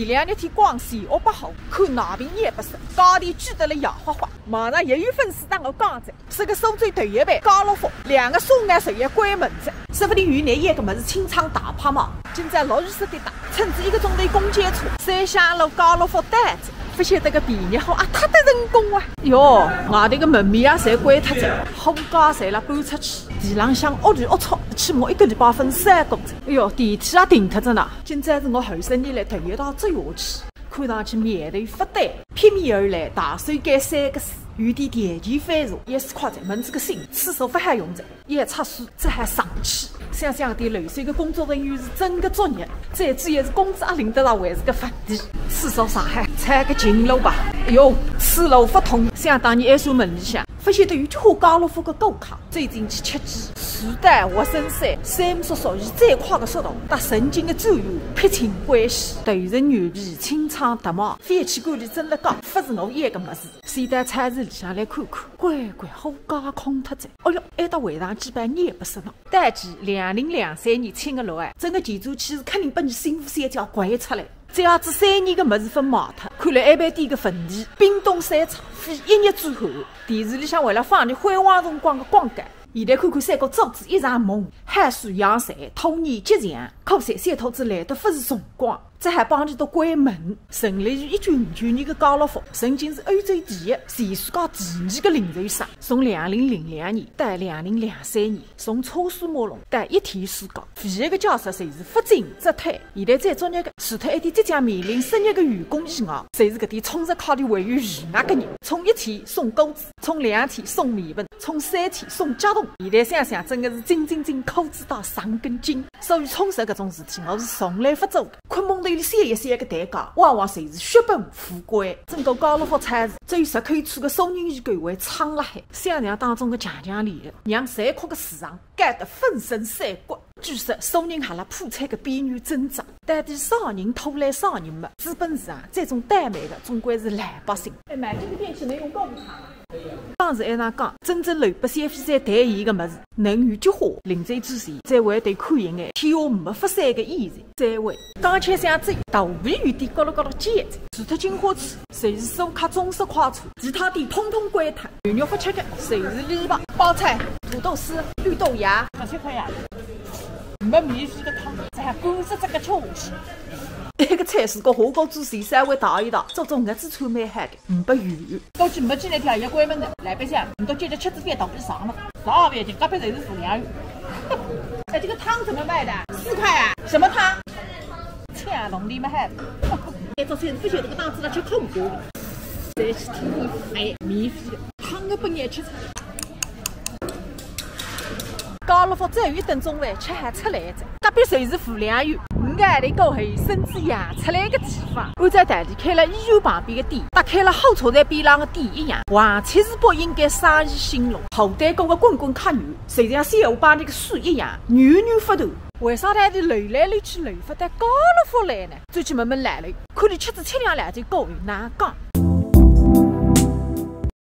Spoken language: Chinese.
前2日天光线恶不好，看那边也不是，家里聚得了野花花。马上也有粉丝打我讲着，是个苏州队一班家乐福2个双眼手也关门着，说不定院内一个么子清仓大拍卖。今朝6时10点打，趁着1个钟头公交车，三峡路家乐福单着。不晓得个便宜好啊，太得人工啊！哟，外头个门面啊，侪关脱着，货架侪拉搬出去，地浪向龌龊龌龊，起码1个礼拜分3公尺。哎哟，电梯也停脱着呢。今朝是我20年来第一道走下去，看上去面头发呆，扑面而来，大手间3个字。有点电气翻茶，也是夸在门子个心，厕所不还用着，一擦水这还上气。想想点楼水的工作人员是真个作业，再主要是工资也领得上，还是个福地。厕所上海踩个近路吧，哎哟，此路不通。想当年挨说门里向，不晓得有句话家乐福个高卡，走进去吃鸡，时代活生生，山叔叔以最快的速度，搭神经的周游，撇清关系，头人牛皮，清仓脱毛，废弃管理真了讲，不是我一个么子。先到菜市里向来看看，乖乖好架空脱着。哦哟，还到会场几百年也不是呢。但记2023年7月6日，整个建筑气势肯定把你心湖三角拐出来。这样子3年的么子分卖脱，看来安排店个坟地，冰冻3场，费1日之后。电视里向为了放你辉煌辰光的光感。现在看看3个桌子一场梦，海水养财，兔年吉祥。可惜3头子来的不是辰光，这还帮你都关门。成立于1959年的家乐福，曾经是欧洲第一、全世界第2个零售商。从2002年到2023年，从车水马龙到一天世界，唯一个交涉侪是不进则退。现在最作业的，除脱一点即将面临失业的员工以外，侪是搿点冲着靠里位于余额的人。从1天送钩子，从2天送面粉，从3天送家动。现在想想，真的是斤扣子到上根筋。所以冲实搿种事体，我是从来不做的。看蒙头里3一3个代价，往往侪是血本富贵。整个家乐福菜市只有10口处的收银员岗位撑辣海，想想当中的强强联合，让残酷的市场干得粉身碎骨。据说收银还辣破产的边缘挣扎，到底少人拖累少人嘛？资本市场这种怠慢的，总归是老百姓。买这个电器能用够不长？当时按讲，真正老百姓在代言的么子，能源菊花临醉之前，才会对看一眼天下没发散的依然。再会，刚吃香只有大无边有点高了尖着，除脱金花池，谁是苏卡中式快餐，其他店通通关脱。牛肉不吃的，谁是篱笆？包菜、土豆丝、绿豆芽，8块呀。没面粉的汤，这还干湿这个吃下去。那个菜市和火锅主席稍微大一大，做种日子穿蛮好的，500元。估计没进来条也关门的，来白相，你都接着吃子饭到底上了，12块钱，隔壁侪是付2元。哎，这个汤怎么卖的？4块啊？什么汤？天龙里面还。这做菜是不晓得个档次了，吃口锅的。再去听你哎，免费的，汤都不爱吃。家乐福只有1顿中饭吃还出来着，隔壁侪是付2元。5个海里高后甚至养出来个地方，按照大地开了医院旁边的店，搭开了火车站边浪的店一样，黄七士伯应该生意兴隆，后台高个滚滚客源，就像小巴那个水一样，源源不断。为啥他的楼来楼去楼不到家乐福来呢？最起门门来了，看你吃子吃2两就高难讲。